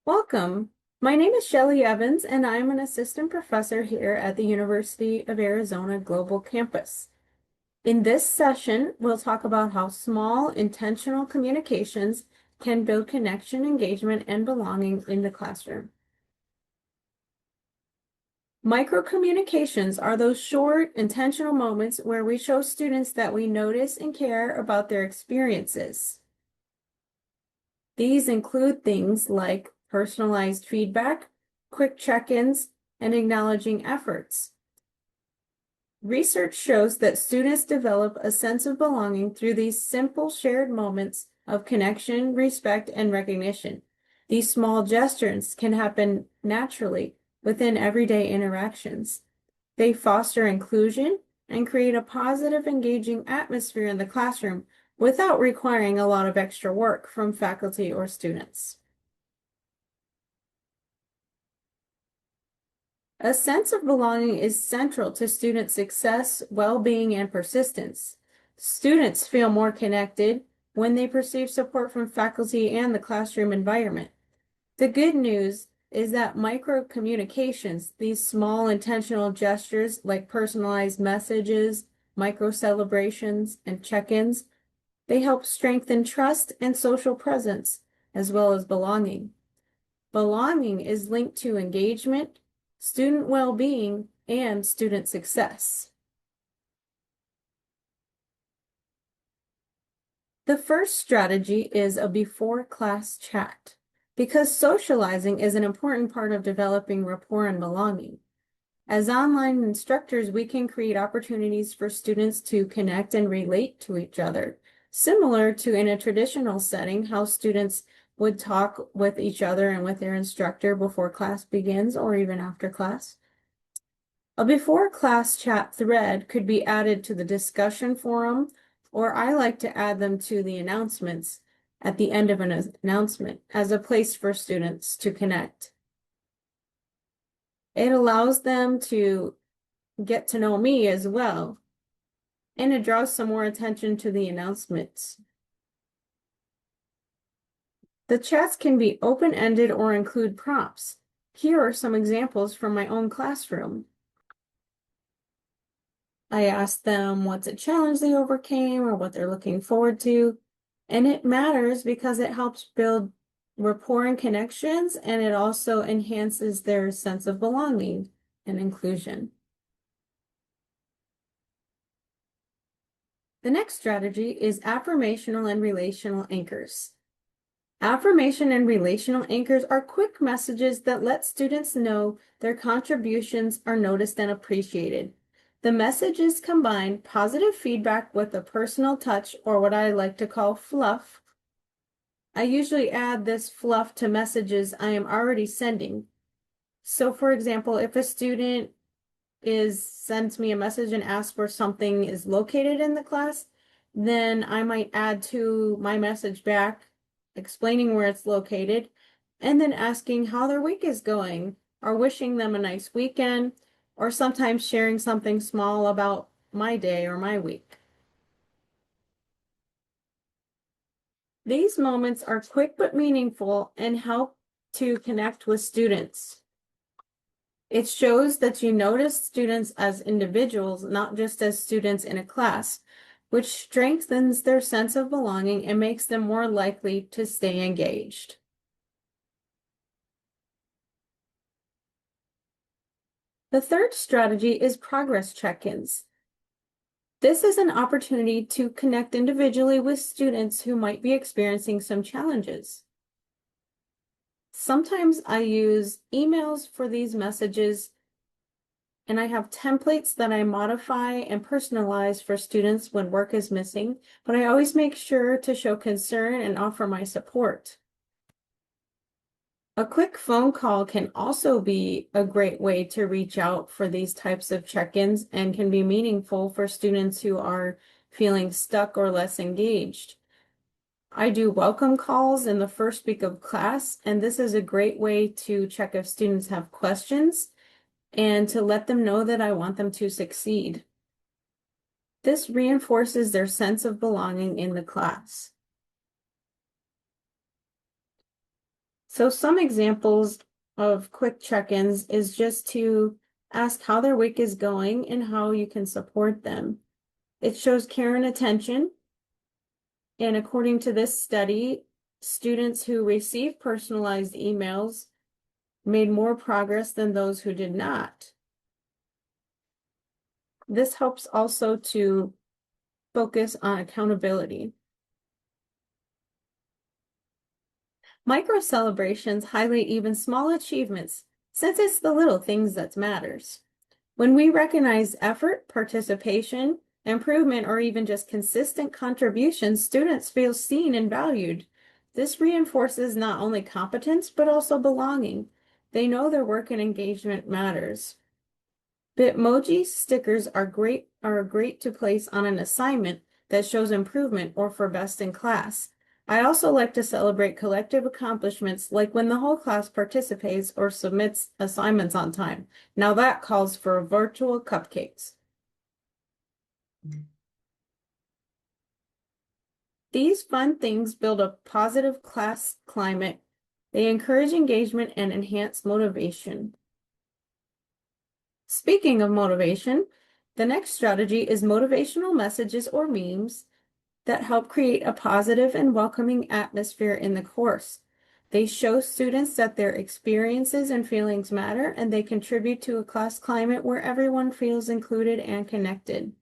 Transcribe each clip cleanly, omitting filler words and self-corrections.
Welcome. My name is Shelley Evans, and I'm an assistant professor here at the University of Arizona Global Campus. In this session, we'll talk about how small, intentional communications can build connection, engagement, and belonging in the classroom. Micro-communications are those short, intentional moments where we show students that we notice and care about their experiences. These include things like personalized feedback, quick check-ins, and acknowledging efforts. Research shows that students develop a sense of belonging through these simple shared moments of connection, respect, and recognition. These small gestures can happen naturally within everyday interactions. They foster inclusion and create a positive, engaging atmosphere in the classroom without requiring a lot of extra work from faculty or students. A sense of belonging is central to student success, well-being, and persistence. Students feel more connected when they perceive support from faculty and the classroom environment. The good news is that micro communications, these small intentional gestures like personalized messages, micro celebrations, and check-ins, they help strengthen trust and social presence, as well as belonging. Belonging is linked to engagement, student well-being, and student success. The first strategy is a before-class chat, because socializing is an important part of developing rapport and belonging. As online instructors, we can create opportunities for students to connect and relate to each other, similar to in a traditional setting, how students would talk with each other and with their instructor before class begins or even after class. A before class chat thread could be added to the discussion forum, or I like to add them to the announcements at the end of an announcement as a place for students to connect. It allows them to get to know me as well, and it draws some more attention to the announcements. The chats can be open-ended or include prompts. Here are some examples from my own classroom. I asked them what's a challenge they overcame or what they're looking forward to, and it matters because it helps build rapport and connections, and it also enhances their sense of belonging and inclusion. The next strategy is affirmational and relational anchors. Affirmation and relational anchors are quick messages that let students know their contributions are noticed and appreciated. The messages combine positive feedback with a personal touch, or what I like to call fluff. I usually add this fluff to messages I am already sending. So for example, if a student sends me a message and asks where something is located in the class, then I might add to my message back explaining where it's located and then asking how their week is going or wishing them a nice weekend or sometimes sharing something small about my day or my week. These moments are quick but meaningful and help to connect with students. It shows that you notice students as individuals, not just as students in a class, which strengthens their sense of belonging and makes them more likely to stay engaged. The third strategy is progress check-ins. This is an opportunity to connect individually with students who might be experiencing some challenges. Sometimes I use emails for these messages, and I have templates that I modify and personalize for students when work is missing, but I always make sure to show concern and offer my support. A quick phone call can also be a great way to reach out for these types of check-ins and can be meaningful for students who are feeling stuck or less engaged. I do welcome calls in the first week of class, and this is a great way to check if students have questions and to let them know that I want them to succeed. This reinforces their sense of belonging in the class. So some examples of quick check-ins is just to ask how their week is going and how you can support them. It shows care and attention. And according to this study, students who receive personalized emails made more progress than those who did not. This helps also to focus on accountability. Micro celebrations highlight even small achievements, since it's the little things that matters. When we recognize effort, participation, improvement, or even just consistent contributions, students feel seen and valued. This reinforces not only competence, but also belonging. They know their work and engagement matters. Bitmoji stickers are great to place on an assignment that shows improvement or for best in class. I also like to celebrate collective accomplishments, like when the whole class participates or submits assignments on time. Now that calls for virtual cupcakes. These fun things build a positive class climate. They encourage engagement and enhance motivation. Speaking of motivation, the next strategy is motivational messages or memes that help create a positive and welcoming atmosphere in the course. They show students that their experiences and feelings matter, and they contribute to a class climate where everyone feels included and connected.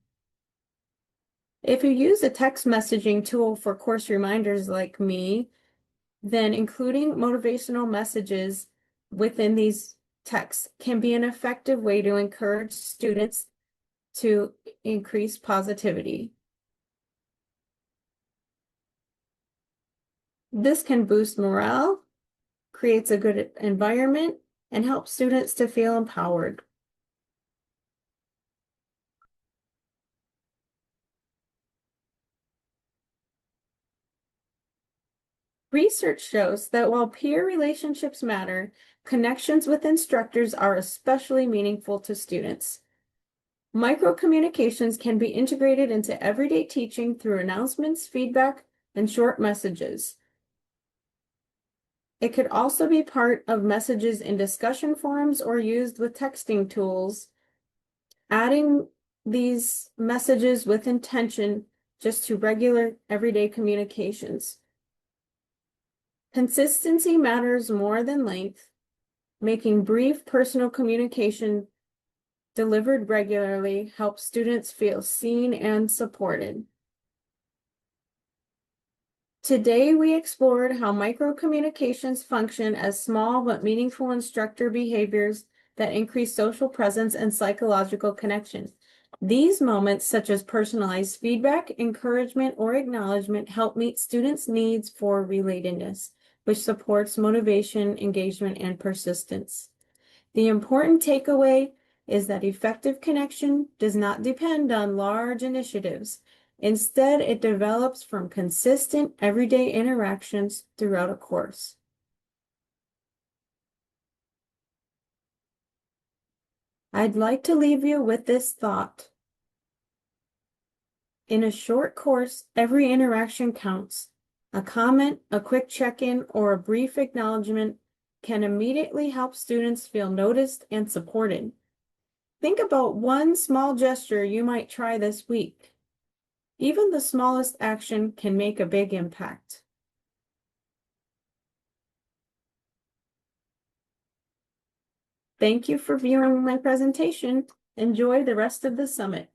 If you use a text messaging tool for course reminders like me, then including motivational messages within these texts can be an effective way to encourage students to increase positivity. This can boost morale, creates a good environment, and helps students to feel empowered. Research shows that while peer relationships matter, connections with instructors are especially meaningful to students. Micro-communications can be integrated into everyday teaching through announcements, feedback, and short messages. It could also be part of messages in discussion forums or used with texting tools. Adding these messages with intention just to regular everyday communications. Consistency matters more than length. Making brief personal communication delivered regularly helps students feel seen and supported. Today, we explored how micro-communications function as small but meaningful instructor behaviors that increase social presence and psychological connection. These moments, such as personalized feedback, encouragement, or acknowledgement, help meet students' needs for relatedness, which supports motivation, engagement, and persistence. The important takeaway is that effective connection does not depend on large initiatives. Instead, it develops from consistent everyday interactions throughout a course. I'd like to leave you with this thought. In a short course, every interaction counts. A comment, a quick check-in, or a brief acknowledgement can immediately help students feel noticed and supported. Think about one small gesture you might try this week. Even the smallest action can make a big impact. Thank you for viewing my presentation. Enjoy the rest of the summit.